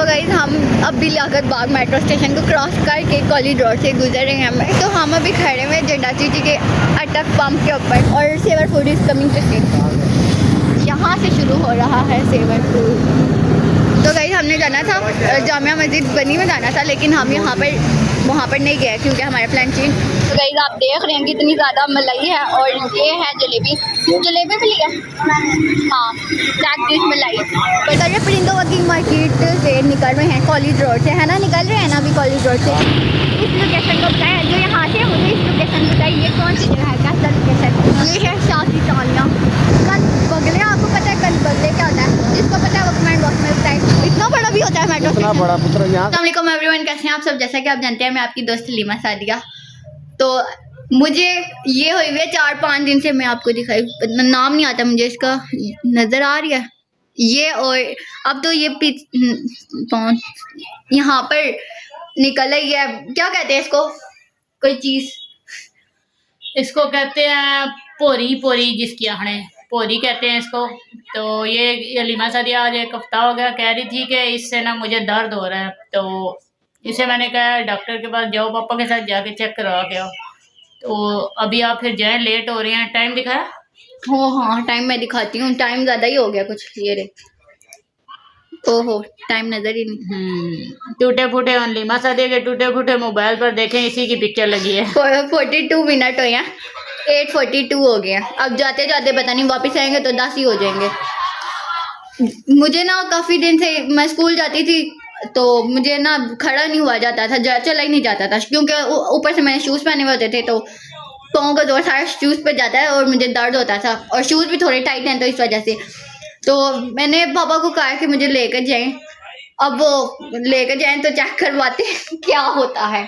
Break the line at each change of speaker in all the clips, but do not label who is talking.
तो गाइस हम अब भी लियाकत बाग मेट्रो स्टेशन को क्रॉस करके कॉलेज रोड से गुजर रहे हैं। तो हम अभी खड़े हुए जंडाची जी के अटक पंप के ऊपर और savour food is coming to stay. यहाँ से शुरू हो रहा है सेवर फूड। तो गाइस हमने जाना था जामिया मस्जिद बनी में जाना था, लेकिन हम वहाँ पर नहीं गए क्योंकि हमारा प्लान चेंज। तो गाइस आप देख रहे हैं कि इतनी ज़्यादा मलाई है और ये है जलेबी भी लिया। हाँ, ब्लैक डिश मलाई। तो ये परिंदों की मार्केट से निकल रहे हैं कॉलेज रोड से, है ना? निकल रहे हैं ना अभी कॉलेज रोड से। इस लोकेशन को बताया जो यहाँ से मुझे इस लोकेशन बताइए कौन सी जगह है, कैसा लोकेशन? ये है शादी तालियाँ कल बगले। आपको पता है कल बगले क्या होता है? जिसको पता है वो कमेंट बॉक्स में बताए। इतना बड़ा भी होता है मेट्रो स्टेशन। बड़ा पुत्र। अस्सलाम वालेकुम एवरीवन, कैसे हैं आप सब? जैसा कि आप जानते हैं मैं आपकी दोस्त लीमा सादिया। तो मुझे ये हुई हुई है 4-5 दिन से मैं आपको दिखाई, नाम नहीं आता मुझे इसका, नज़र आ रही है ये। और अब तो ये यहाँ पर निकल रही है, क्या कहते हैं इसको, कोई चीज़
इसको कहते हैं पोरी जिसकी आहने पोरी कहते हैं इसको। तो ये लीमा सादिया आज एक हफ्ता हो गया कह रही थी कि इससे ना मुझे दर्द हो रहा है, तो इसे मैंने कहा डॉक्टर के पास जाओ, पापा के साथ जाके चेक करवा के आओ। तो अभी आप फिर जाएं, लेट हो रही हैं। टाइम दिखाया?
हाँ टाइम मैं दिखाती हूँ, टाइम ज़्यादा ही हो गया कुछ। ये रे, ओहो टाइम नज़र ही नहीं।
टूटे फूटे लीमा सादिया के टूटे फूटे मोबाइल पर देखें, इसी की पिक्चर लगी है।
42 मिनट हो गया, 8:42 हो गया। अब जाते जाते पता नहीं वापस आएंगे तो 10 ही हो जाएंगे। मुझे ना काफ़ी दिन से, मैं स्कूल जाती थी तो मुझे ना खड़ा नहीं हुआ जाता था, चला ही नहीं जाता था क्योंकि ऊपर से मैंने शूज़ पहने हुए होते थे तो पाँव का जोर सारा शूज़ पे जाता है और मुझे दर्द होता था, और शूज़ भी थोड़े टाइट हैं तो इस वजह से। तो मैंने पापा को कहा कि मुझे लेकर जाएं। अब वो लेकर जाएं तो चेक करवाते क्या होता है।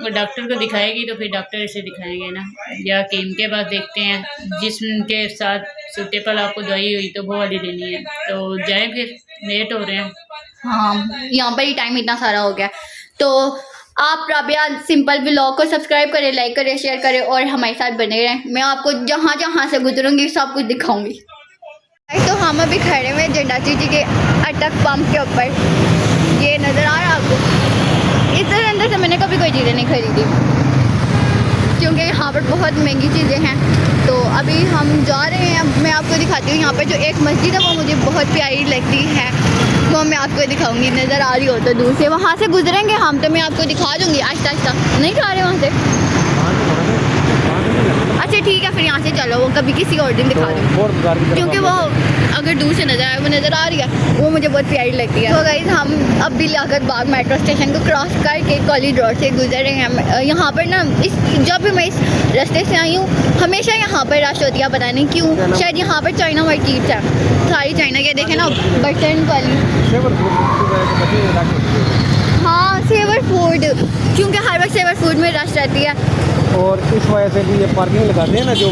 वो डॉक्टर को दिखाएगी तो फिर डॉक्टर इसे दिखाएंगे ना, या कीम के पास देखते हैं जिसके साथ सूटेबल आपको दवाई हुई तो वो वाली देनी है। तो जाए फिर, लेट हो रहे हैं।
हाँ यहाँ पर ही टाइम इतना सारा हो गया। तो आप राबिया सिंपल व्लॉग को सब्सक्राइब करें, लाइक करें, शेयर करें और हमारे साथ बने रहें। मैं आपको जहाँ जहाँ से गुजरूंगी सब कुछ दिखाऊंगी। तो हम अभी खड़े हुए जंडाची जी के अटक पंप के ऊपर, ये नज़र आ रहा है आपको। इस अंदर से मैंने कभी कोई चीज़ें नहीं खरीदी क्योंकि यहाँ पर बहुत महंगी चीज़ें हैं। तो अभी हम जा रहे हैं, मैं आपको दिखाती हूँ। यहाँ पर जो एक मस्जिद है वो मुझे बहुत प्यारी लगती है, वो मैं आपको दिखाऊंगी। नज़र आ रही हो तो दूर से, वहाँ से गुजरेंगे हम तो मैं आपको दिखा दूँगी आहिस्ता आहिस्ता। नहीं जा रहे वहाँ से? अच्छा ठीक है, फिर यहाँ से चलो, वो कभी किसी और दिन दिखा दूँगी क्योंकि वो अगर दूर से नज़र आए, वो नज़र आ रही है, वो मुझे बहुत प्यारी लगती है। तो गाइस हम अब भी लियाकत बाग मेट्रो स्टेशन को क्रॉस करके कॉलेज रोड से गुजर रहे हैं। यहाँ पर ना जब भी मैं इस रास्ते से आई हूँ हमेशा यहाँ पर रश होती है, पता नहीं क्यों। शायद यहाँ पर चाइना मार्केट है, सारी चाइना के देखें ना बर्तन वाली। हाँ सेवर फूड, क्योंकि हर वक्त सेवर फूड में रश रहती है
और इस वजह से भी ये पार्किंग लगाते हैं ना, जो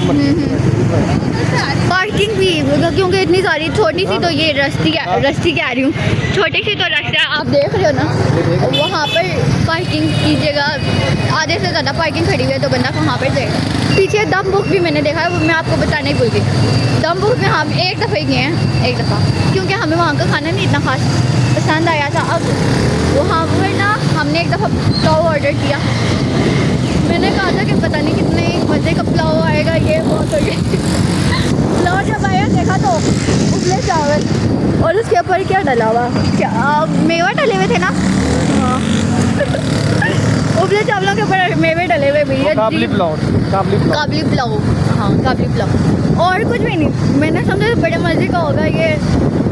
पार्किंग भी क्योंकि इतनी सारी छोटी सी, तो ये रस्ती कह रही हूँ, छोटी सी तो रास्ता आप देख रहे हो ना, वहाँ पर पार्किंग की जगह आधे से ज़्यादा पार्किंग खड़ी हुई है, तो बंदा कहाँ पर जाएगा। पीछे दम बुक भी मैंने देखा है, वो मैं आपको बताना ही भूल गई। दम बुक में हम एक दफ़ा ही गए हैं, एक दफ़ा, क्योंकि हमें वहाँ का खाना नहीं इतना खास पसंद आया था। अब वहाँ पर ना हमने एक दफ़ा पुलाव ऑर्डर किया, मैंने कहा था कि पता नहीं कितने मज़े का पुलाव आएगा, ये बहुत हो गया। पुलाव जब आया देखा तो उबले चावल और उसके ऊपर क्या डला हुआ, क्या मेवा डले हुए थे ना। हाँ उबले चावलों के ऊपर मेवे डले हुए भैया। काबली पुलाव, हाँ काबली पुलाव और कुछ भी नहीं। मैंने समझा बड़े मज़े का होगा ये,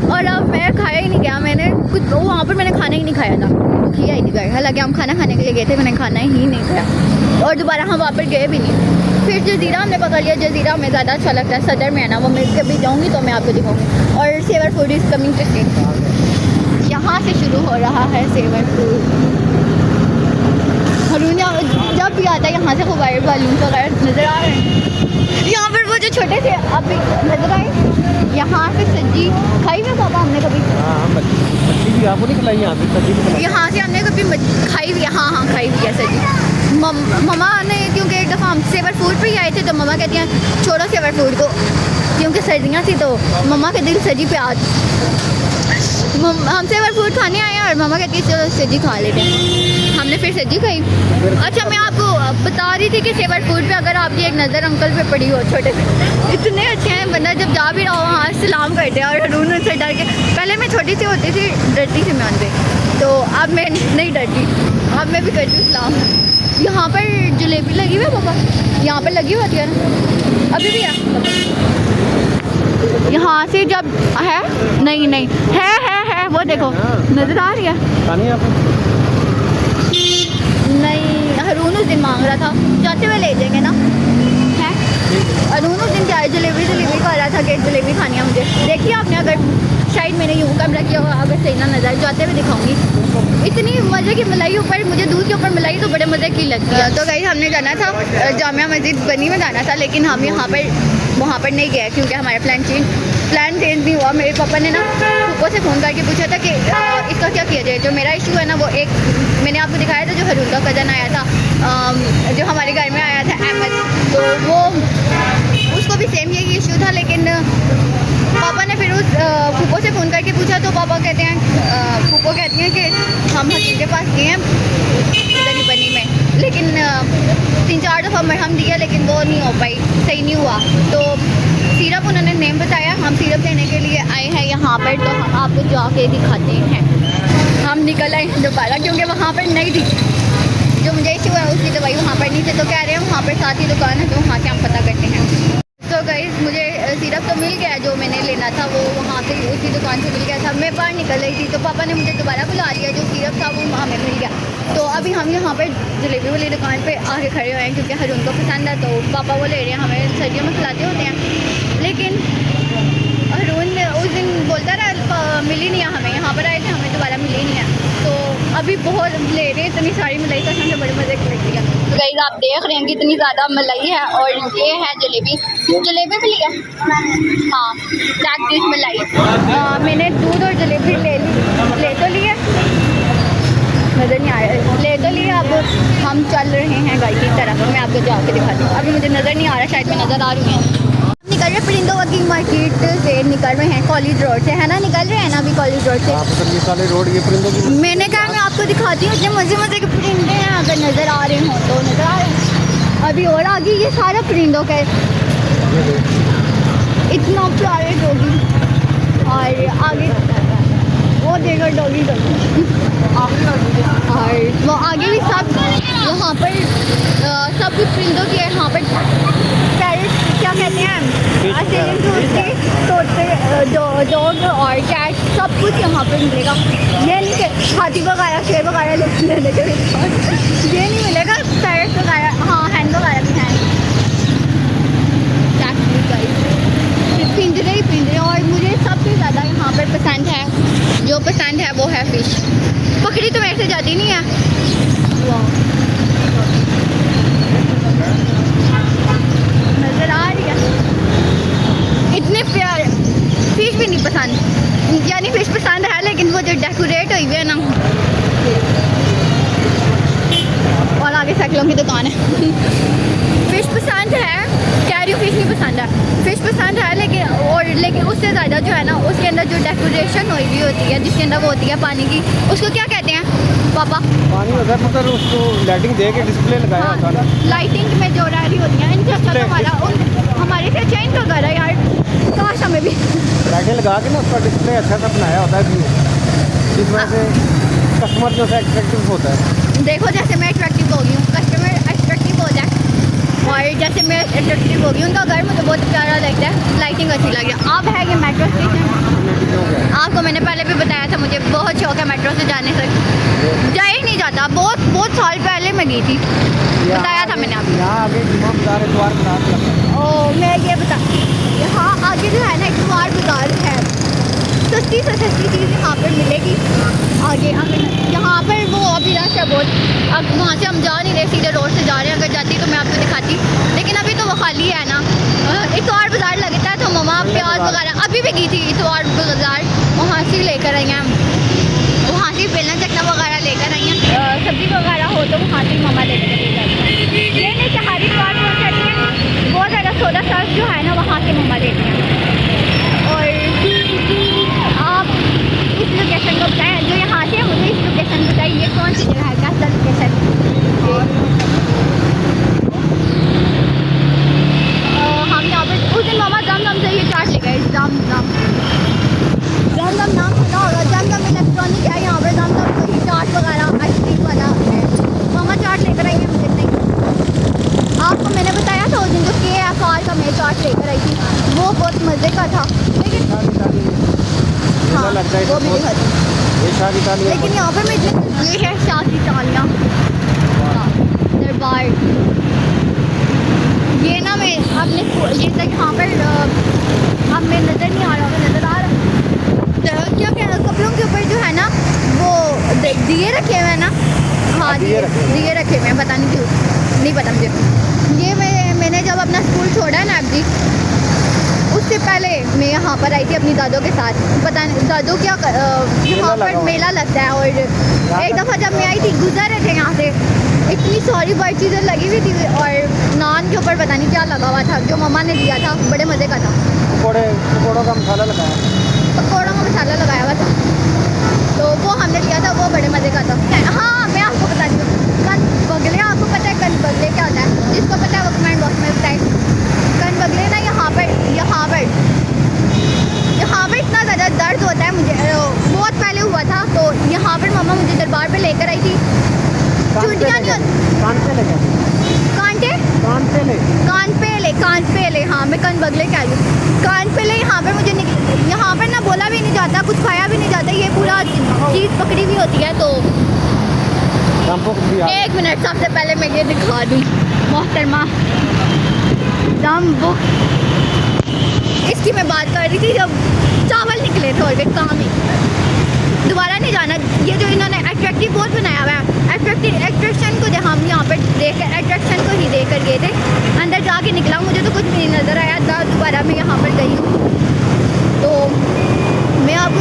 और अब मैं खाया ही नहीं गया। मैंने कुछ वहाँ पर मैंने खाना ही नहीं खाया था, किया ही नहीं गया। हालांकि हम खाना खाने के लिए गए थे, मैंने खाना ही नहीं खाया और दोबारा हम वहाँ पर गए भी नहीं। फिर जज़ीरा हमने पकड़ लिया, जज़ीरा हमें ज़्यादा अच्छा लगता है, सदर में है ना, वो मैं कभी जाऊँगी तो मैं आपको दिखाऊँगी। और savour food is coming to stay. यहाँ से शुरू हो रहा है सेवर फूड। जब भी आता है यहाँ से वायर बालून वगैरह नज़र आ रहे हैं। यहाँ पर वो जो छोटे से अभी नजर आए, यहाँ से सब्जी खाई हुई पापा हमने कभी?
आपको नहीं खिलाई?
यहाँ से हमने कभी खाई हुई है? हाँ खाई हुई है सब्जी। मम्मा ने, क्योंकि एक दफ़ा हम सेवर फूड पर ही आए थे तो मम्मा कहती हैं छोड़ो सेवर फूड को, क्योंकि सर्दियाँ थी तो मम्मा के दिल सजी पे आज हम सेवर फूड खाने आए हैं और मामा कहती है चलो सब्जी खा लेते हैं। हमने फिर सब्जी खाई। अच्छा, मैं आपको बता रही थी कि सेवर फूड पे अगर आपकी एक नज़र अंकल पे पड़ी हो, छोटे से इतने अच्छे हैं, बंदा जब जा भी रहा हो वहाँ सलाम करते हैं। और हरून उनसे डर के, पहले मैं छोटी सी होती थी डरती थी मैं उनसे, तो अब मैं नहीं डरती, अब मैं भी करती हूँ सलाम। यहाँ पर जलेबी लगी हुई है पापा, यहाँ पर लगी होती है ना, अभी भी है। यहाँ से जब है, नहीं है वो देखो नजर आ रही है।
खानी है आपको?
नहीं, हरून उस दिन मांग रहा था, जाते हुए ले जाएंगे ना, है हरून उस दिन क्या जलेबी खा रहा था कि जलेबी खानी है मुझे। देखिए आपने, अगर शायद मैंने यूँ कैमरा किया होगा, अगर सही ना नजर जाते हुए दिखाऊंगी। इतनी मज़े की मलाई, ऊपर मुझे दूध के ऊपर मलाई तो बड़े मज़े की लगती है। तो गाइस हमने जाना था जामिया मस्जिद बनी में जाना था, लेकिन हम यहाँ पर वहाँ पर नहीं गए क्योंकि हमारा प्लान चेंज नहीं हुआ। मेरे पापा ने ना पापा से फ़ोन करके पूछा था कि इसका क्या किया जाए। जो मेरा इशू है ना, वो एक मैंने आपको दिखाया था, जो हरून का कज़न आया था, जो हमारे घर में आया था अहमद, तो वो उसको भी सेम यही इशू था। लेकिन पापा ने फिर उस फूफो से फ़ोन करके पूछा, तो पापा कहते हैं, फूफो कहती हैं कि हम हकीम के पास गए हैं इधर बनी में, लेकिन 3-4 दफ़ा मरहम दिया, लेकिन वो नहीं हो पाई, सही नहीं हुआ। तो सिरप उन्होंने नेम बताया, हम सिरप लेने के लिए आए हैं यहाँ पर, तो हम आपको जाके दिखाते हैं। हम निकल आए दोबारा क्योंकि वहाँ पर नहीं थी, जो मुझे इशू है उसकी दवाई वहाँ पर नहीं थी, तो कह रहे हैं वहाँ पर साथ ही दुकान है, तो वहाँ से हम पता करते हैं। तो गाइस मुझे सिरप तो मिल गया, जो मैंने लेना था वो वहाँ से उसी दुकान से मिल गया था। मैं बाहर निकल रही थी तो पापा ने मुझे दोबारा बुला लिया, जो सिरप था वो हमें मिल गया। तो अभी हम यहाँ पर जलेबी वाली दुकान पे आके खड़े हुए हैं क्योंकि हरून को पसंद है, तो पापा वो ले रहे हैं, हमें सर्दियों में खिलाते होते हैं। लेकिन हरून उस दिन बोलता रहा मिली नहीं है हमें, यहाँ पर आए थे हमें दोबारा मिली नहीं है। तो अभी बहुत ले रहे हैं, इतनी सारी मलाई का से बड़े मज़े की लगती है। तो गाइस आप देख रहे हैं कि इतनी ज़्यादा मलाई है, और ये है जलेबी भी ली है, हाँ ब्लैक डिश मलाई। मैंने दूध और जलेबी ले तो ली है, नज़र नहीं आ रहा, ले तो लिया। अब हम चल रहे हैं घर की तरफ, मैं आपको जाके दिखाती हूँ। अभी मुझे नज़र नहीं आ रहा, शायद मैं नज़र आ रही हूँ। निकल रहे परिंदों की मार्केट से, निकल रहे हैं कॉलेज रोड से, है ना, निकल रहे हैं ना अभी कॉलेज रोड से।
ये साले रोड, ये परिंदों की
मैंने कहा मैं आपको दिखाती हूँ, इतने मज़े के परिंदे हैं, अगर नज़र आ रहे हों तो नज़र आ रहे हैं। अभी और आगे ये सारा परिंदों का इतना प्यारे डॉगी, और आगे वो देखो डॉगी और वो आगे भी सब यहाँ पर सब कुछ परिंदों की है। यहाँ पर पैरट क्या कहते हैं, ऑस्ट्रेलियन के तोते, डॉग और कैट, सब कुछ यहाँ पर मिलेगा। ये नहीं कि हाथी वगैरह शेर वगैरह लेने के ये नहीं मिलेगा, पैरट वगैरह, हाँ हैंड वगैरह भी हैं, पिंजरे ही पिंजरे। और मुझे सबसे ज़्यादा यहाँ पर पसंद है, जो पसंद है वो है फ़िश। पकड़ी तो मेरे से जाती नहीं है, नज़र आ रही है, इतने प्यारे। फ़िश भी नहीं पसंद, यानी फ़िश पसंद है, लेकिन वो जो डेकोरेट हुई हुई है ना, और आगे साइकिलों की दुकान है। फ़िश पसंद है, कह रही हूँ फ़िश नहीं पसंद है, फ़िश पसंद है, लेकिन उससे ज़्यादा जो है ना, उसके अंदर जो डेकोरेशन हुई हुई होती है, जिसके अंदर वो होती है पानी की, उसको क्या कहते हैं पापा?
पानी होता है, मगर उसको लाइटिंग दे के डिस्प्ले लगाया होता है।
लाइटिंग में जो रह रही होती है, इनसे अच्छा तो हमारे से अच्छा इनका घर है यार, काश हमें भी
लाइटें लगा के ना उसका डिस्प्ले अच्छा सा बनाया होता है, जिस वजह से कस्टमर जो है अट्रैक्टिव होता है।
देखो जैसे मैं अट्रैक्टिव हो गई हूँ, कस्टमर अट्रैक्टिव हो जाए, और जैसे मैं अट्रैक्टिव हो गई उनका घर मुझे बहुत प्यारा लगता है, लाइटिंग अच्छी लगी। अब है ये मेट्रो स्टेशन, आपको मैंने पहले भी बताया था, मुझे बहुत शौक है मेट्रो से जाने से, जा ही नहीं जाता। बहुत साल पहले मैं गई थी, बताया था मैंने आपको।
यहाँ आगे जुम्मा बाजार इतवार बाजार,
ओ मैं ये बता, यहाँ आगे जो है ना इतवार बाजार है, सस्ती से सस्ती चीज़ यहाँ पर मिलेगी। आगे यहाँ पर वो अभी रश है बहुत, अब वहाँ से हम जा नहीं रहे, सीधे रोड से जा रहे हैं, अगर जाती तो मैं आपको दिखाती, लेकिन अभी तो वो खाली है ना। इतवार बाज़ार लगता है तो मम्मा प्याज वगैरह, अभी भी गई थी इतवार बाज़ार, वहाँ से लेकर आई हैं, वहाँ से बेलना चकना वगैरह लेकर आई हैं, सब्ज़ी वगैरह हो तो वहाँ से मम्मा लेकर ले जाती हैं। ये नहीं कि हर इतवार को चलती है, बहुत ज़्यादा सौदा साग जो है ना वहाँ से मम्मा लेती हैं। और आप इस
आपका
वो भी दिखाती हूँ।
ये शाह की तालियां
लेकिन यहाँ पर मैं ये है शाह की तालियाँ, दरबार। ये ना मैं अपने ये तक यहाँ पर अब मैं नज़र नहीं आ रहा होगा, नज़र आ रहा तो क्या क्या कपड़ों के ऊपर जो है ना वो दिए रखे हुए हैं ना। हाँ
दिए
रखे हुए हैं, पता नहीं क्यों, नहीं पता मुझे। ये मैंने जब अपना स्कूल छोड़ा है ना अभी, उससे पहले मैं यहाँ पर आई थी अपनी दादों के साथ। पता नहीं दादू क्या यहाँ पर मेला लगता है। और एक दफ़ा जब मैं आई थी गुजर रहे थे यहाँ से, इतनी सारी बड़ी चीज़ें लगी हुई थी और नान के ऊपर पता नहीं क्या लगा हुआ था जो मम्मा ने दिया था, बड़े मज़े का था।
पकौड़ों का मसाला लगाया,
पकौड़ों का मसाला लगाया हुआ था, तो वो हमने दिया था, वो बड़े मज़े का था। हाँ मैं आपको बताती हूँ, कन बगले, आपको पता है कन बगले क्या होता है? जिसको पता है वो कमेंट बॉक्स में बताए। कन बगले ना यहाँ पर इतना ज़्यादा दर्द होता है मुझे, बहुत पहले हुआ था। तो यहाँ पर मम्मा मुझे दरबार पे लेकर आई थी। चुटियाँ नहीं होती, कान पे ले, हाँ मैं कन बगले क्या हूँ, कान पे ले। यहाँ पर मुझे यहाँ पर ना बोला भी नहीं जाता, कुछ खाया भी नहीं जाता, ये पूरा चीज़ पकड़ी हुई होती है। तो एक मिनट, सबसे पहले मैं ये दिखा दूँ मोहतरमा दम बुक। इसकी मैं बात कर रही थी जब चावल निकले थे, और वे काम ही दोबारा नहीं जाना। ये जो इन्होंने अट्रैक्टिव बोर्ड बनाया हुआ है, अट्रैक्शन को हम यहाँ पर देख कर अट्रैक्शन को ही देख कर गए थे। अंदर जाके निकला, मुझे तो कुछ भी नहीं नज़र आया था। दोबारा मैं यहाँ पर गई हूँ, तो मैं आपको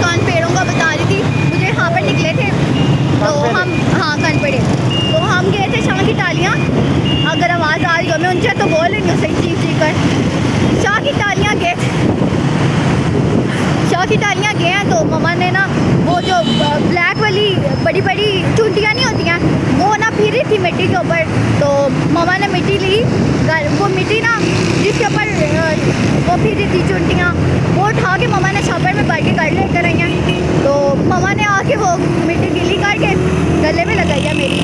कान पेड़ों का बता रही थी। मुझे यहाँ पर निकले थे तो हम, हाँ कान पेड़े, तो हम गए थे शाह की टालियाँ। अगर आवाज़ आ रही हो, मैं उनसे तो बोल रही हूँ सही चीज़ कर। शाह की टालियाँ गए हैं, तो मम्मा ने ना वो जो ब्लैक वाली बड़ी बड़ी चूंटियाँ नहीं होती हैं, वो ना फिर रही थी मिट्टी के ऊपर। तो मम्मा ने मिट्टी ली, वो मिट्टी ना जिसके ऊपर वो फिर रही थी चूंटियाँ, वो उठा के मम्मा ने छापर में भर के कर लेकर आई हैं। तो मम्मा ने आके वो मिट्टी गीली करके गले में लगाई है मेरी।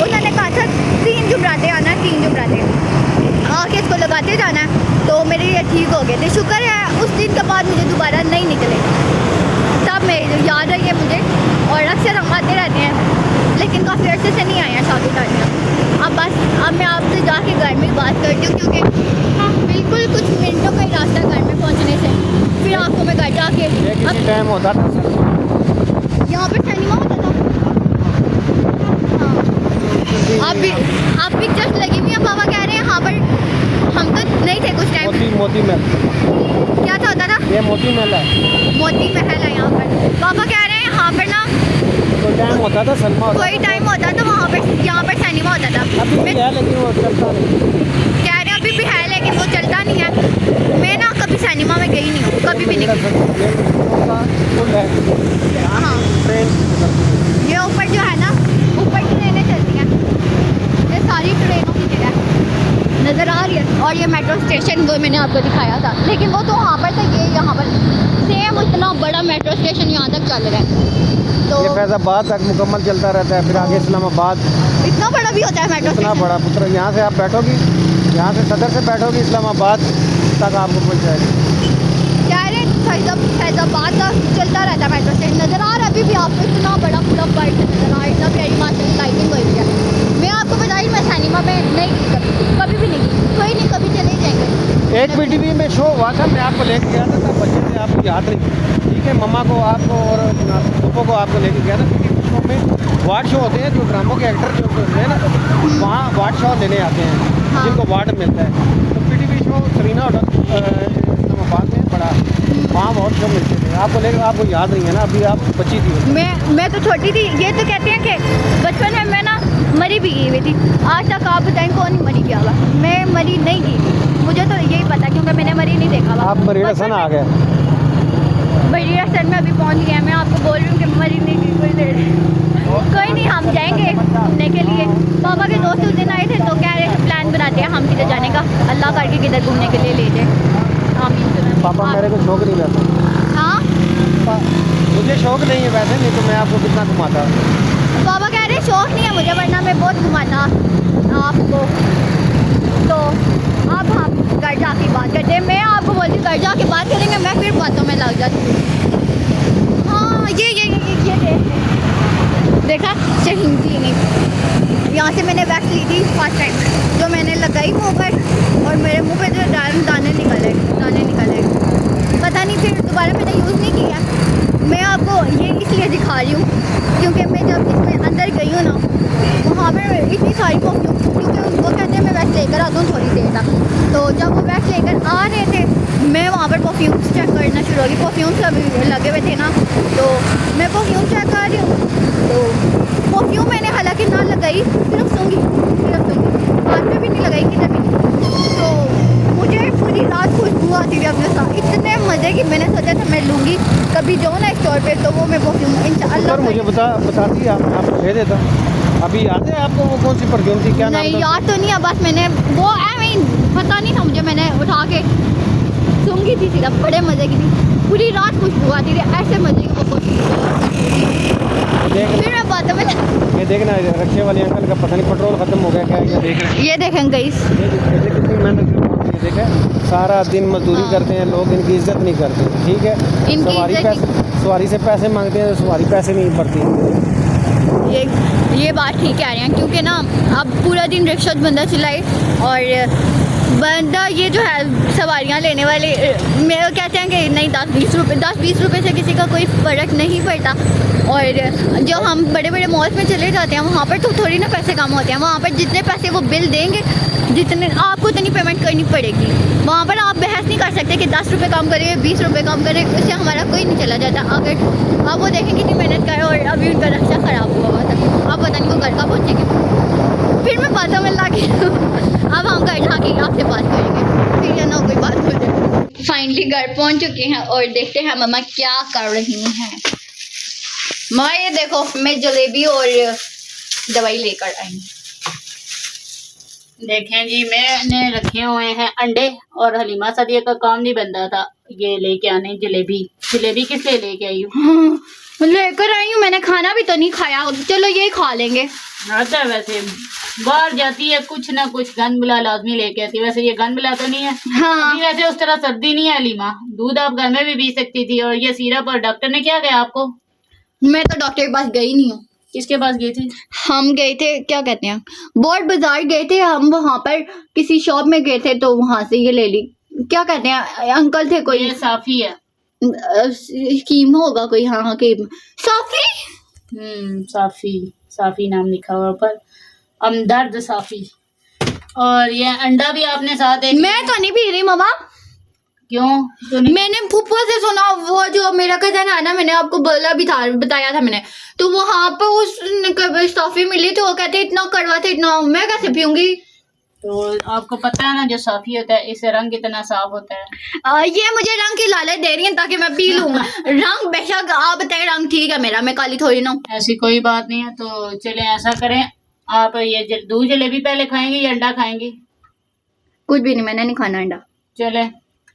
उन्होंने कहा था 3 जुमराते आना, 3 जुमराते आके इसको लगाते जाना है। तो मेरे ये ठीक हो गए थे, शुक्र है। उस दिन के बाद मुझे दोबारा नहीं निकले, तब मैं याद रही है मुझे। और अक्सर हम आते रहते हैं, लेकिन काफ़ी अर्से से नहीं आए हैं शादी टालियाँ। अब मैं आपसे जाके घर में बात करती हूँ, क्योंकि बिल्कुल कुछ मिनटों का ही रास्ता घर में पहुँचने से। फिर आपको मैं घर जाके
टाइम होता था
यहाँ पर सिनेमा होता था। हाँ आप पिक्चर्स लगी हुई हैं, पापा कह रहे हैं यहाँ पर। हम तो नहीं थे कुछ टाइम।
मोती महल
क्या था होता था?
ये मोती महल है,
मोती महल है यहाँ पर। पापा कह रहे हैं यहाँ पर ना
कोई टाइम होता था सलमा होता
कोई टाइम होता था वहाँ पर, यहाँ पर सिनेमा होता था।
अभी भी है, लेकिन वो चलता नहीं।
कह रहे हैं अभी भी है, लेकिन वो चलता नहीं है। मैं ना कभी सिनेमा में गई नहीं हूँ, कभी भी नहीं गई। हाँ ये ऊपर जो है ना, ऊपर ट्रेनें चलती हैं, ये सारी ट्रेनों की जगह नज़र आ रही है। और ये मेट्रो स्टेशन वो मैंने आपको दिखाया था, लेकिन वो तो वहाँ पर था, ये यहाँ पर सेम इतना बड़ा मेट्रो स्टेशन यहाँ तक चल रहा है। तो
ये फैज़ाबाद तक मुकम्मल चलता रहता है, फिर आगे इस्लामाबाद।
इतना बड़ा भी होता है मेट्रो
इतना
स्टेशन?
बड़ा पुत्र, यहाँ से आप बैठोगी, यहाँ से सदर से बैठोगी इस्लामाबाद तक आपको पहुँच जाएगी।
कह रहे फैज़ाबाद तक चलता रहता है मेट्रो स्टेशन। नज़र आ रहा है अभी भी आपको इतना बड़ा पूरा वाइट नज़र आ रहा है, इतना प्यारी मास्टर लाइटिंग हुई है। मैं आपको बताई, मैं सिनेमा में नहीं गई कभी भी नहीं गई। कोई नहीं, कभी चले जाएंगे।
एक PTV में शो हुआ था, मैं आपको लेके गया था, तब बच्चे थे, आपको याद नहीं। ठीक है, मम्मा को, आपको और पप्पो को आपको लेके गया था। PTV शो में वार्ड शो होते हैं, जो ड्रामों के एक्टर जो होते हैं ना, वहाँ वार्ड शो लेने आते हैं,
हाँ।
जिनको वार्ड मिलता है। तो PTV show Serena hotel Islamabad में बड़ा, वहाँ बहुत शो मिलते थे। आपको लेकर, आपको याद नहीं है ना, अभी आप बच्ची थी।
मैं तो छोटी थी। ये तो कहते हैं कि बचपन में मैं ना मरी भी गई हुई थी। आज तक आप बताएं कौन मरी गया हुआ? मैं मरी नहीं गई, मुझे तो यही पता, क्योंकि मैंने मरी नहीं देखा हुआ।
आप मरीड़ा सन आ गए,
मरीड़ा सन में अभी पहुंच गए हैं। मैं आपको बोल रही हूँ कि मरी नहीं गई कोई देर। कोई नहीं, हम जाएंगे घूमने के लिए। पापा के दोस्त उस दिन आए थे, तो कह रहे थे प्लान बनाते हैं हम किधर जाने का, अल्लाह करके किधर घूमने के लिए ले जाए।
पापा मेरे को शौक नहीं वैसे।
हाँ
मुझे शौक नहीं है वैसे, नहीं तो मैं आपको कितना घुमाता।
पापा कह रहे शौक नहीं है मुझे, वरना मैं बहुत घुमाता आपको। तो अब हम घर जाके बात करते हैं। मैं आपको बोलती घर जाके बात करेंगे, मैं फिर बातों में लग जाती हूँ। ये देखा शहीदी ने यहाँ से मैंने वैक्स ली थी फर्स्ट टाइम, जो मैंने लगाई मुँह पर और मेरे मुँह पे जो दाने निकले पता नहीं, फिर दोबारा मैंने यूज़ नहीं किया। मैं आपको ये इसलिए दिखा रही हूँ क्योंकि मैं जब इसमें अंदर गई हूँ ना, वहाँ पर इतनी सारी परफ्यूम, क्योंकि वो कहते हैं मैं वैक्स लेकर आता हूँ थोड़ी देर तक, तो जब वो वैक्स लेकर आ रहे थे मैं वहाँ पर परफ्यूम्स चेक करना शुरू हो गई। परफ्यूम्स अभी लगे हुए थे ना, तो मैं परफ्यूम चेक कर रही हूँ, तो परफ्यूम मैंने हालांकि ना लगाई, सिर्फ सूंघी, हाथ में भी नहीं लगाई किधर भी, तो मुझे पूरी रात खुशबू आती थी अपने साथ, इतने मज़े की मैंने सोचा था मैं लूँगी कभी जाऊँ ना स्टोर पे तो वो मैं परफ्यूम इंशाअल्लाह।
और मुझे बताती आप दे देता। अभी याद है आपको वो कौन सी परफ्यूम थी, क्या नाम
नहीं
था?
याद तो नहीं है, बस मैंने वो पता नहीं था मुझे, मैंने उठा के सूंघी थी सिर्फ, बड़े मज़े की थी, पूरी रात खुशबू आती थी, ऐसे मज़े की वो फिर मैं बातों में
ये देखना रक्षे वाले अंकल का पता नहीं पेट्रोल खत्म हो गया क्या, ये देख रहे हैं।
ये देखें गाइस,
ये कितनी मेहनत करते हैं, देखें सारा दिन मजदूरी
हाँ।
करते हैं लोग, इनकी इज्जत नहीं करते, ठीक है।
इनकी
सवारी से पैसे मांगते हैं, सवारी पैसे नहीं भरती।
ये बात ठीक कह रहे हैं, क्योंकि ना अब पूरा दिन रिक्शा बंदा चलाए और बंदा ये जो है सवारियां लेने वाले मेरे कहते हैं कि नहीं 10-20 रुपए से किसी का कोई फ़र्क नहीं पड़ता, और जो हम बड़े बड़े मॉल्स में चले जाते हैं वहाँ पर तो थोड़ी ना पैसे कम होते हैं, वहाँ पर जितने पैसे वो बिल देंगे जितने आपको उतनी पेमेंट करनी पड़ेगी, वहाँ पर आप बहस नहीं कर सकते कि 10 रुपये कम करें 20 रुपये कम करें, उससे हमारा कोई नहीं चला जाता। अगर आप वो देखें कितनी मेहनत करें और अभी उनका रास्ता ख़राब हुआ था, आप पता नहीं वो घर का पहुँचेंगे, फिर मैं बातों में ला के अब हम घर जाके आपसे बात करेंगे, फिर या ना कोई बात हो जाए। फाइनली घर पहुँच चुके हैं और देखते हैं मम्मा क्या कर रही हैं। मम्मा ये देखो मैं जलेबी और दवाई लेकर आई।
देखें जी, मैंने रखे हुए हैं अंडे और हलीमा सदिया का काम नहीं बनता था ये लेके आने जलेबी किस लिए लेके आई हूँ?
लेकर आई हूँ, मैंने खाना भी तो नहीं खाया, चलो ये खा लेंगे।
अच्छा वैसे बाहर जाती है कुछ ना कुछ गंद मिला लाजमी लेके आती है, वैसे ये गंद मिला तो नहीं है।
हाँ
अभी वैसे उस तरह सर्दी नहीं है हलीमा, दूध आप घर में भी पी सकती थी, और ये सिरप और डॉक्टर ने क्या कहा आपको?
मैं तो डॉक्टर के पास गई नहीं हूँ।
किसके पास गई थी?
हम गए थे क्या कहते हैं बोर्ड बाजार गए थे हम, वहाँ पर किसी शॉप में गए थे तो वहाँ से ये ले ली, क्या कहते हैं अंकल थे कोई,
ये साफी है,
कीम होगा कोई, हाँ कीम साफी,
साफी नाम लिखा हुआ पर हमदर्द साफी। और ये अंडा भी आपने साथ एक,
मैं तो नहीं पी रही मामा।
क्यों? तो नहीं?
मैंने फूफो से सुना, वो जो मेरा कजन है ना, मैंने आपको बोला भी था, बताया था मैंने, तो वहाँ पर उस साफी मिली तो वो कहते इतना कड़वा था, इतना मैं कैसे पीऊंगी।
तो आपको पता है ना जो साफी होता है इससे रंग कितना साफ होता है।
ये मुझे रंग की लालच दे रही है ताकि मैं पी लूँ। रंग बेशक आप बताए रंग ठीक है मेरा, मैं काली थोड़ी ना हूँ।
ऐसी कोई बात नहीं है, तो चले ऐसा करें, आप ये दूध जलेबी पहले खाएंगे या अंडा खाएंगे?
कुछ भी नहीं, मैंने नहीं खाना अंडा।
चले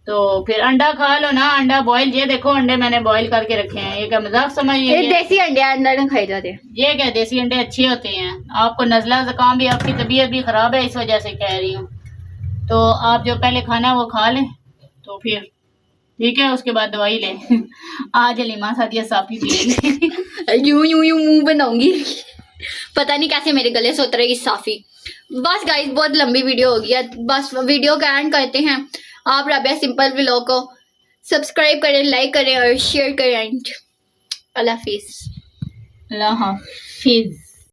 तो फिर अंडा खा लो ना, अंडा बॉईल, ये देखो अंडे मैंने बॉईल करके रखे हैं, ये क्या मजाक समझिए?
ये देसी अंडे अंदर में खाए जाते हैं।
ये क्या देसी अंडे अच्छे होते हैं? आपको नजला जुकाम भी, आपकी तबीयत भी खराब है, इस वजह से कह रही हूँ, तो आप जो पहले खाना है वो खा लें तो फिर ठीक है, उसके बाद दवाई लें। आज हलीमा सादिया साफी पिएंगे।
यूं मुंह बनाऊंगी। पता नहीं कैसे मेरे गले से उतरेगी साफी। बस गाइस बहुत लंबी वीडियो हो गई है, बस वीडियो का एंड करते हैं। आप राबिया सिंपल व्लॉग को सब्सक्राइब करें, लाइक करें और शेयर करें। अल्लाह हाफिज।
अल्लाह हाफिज।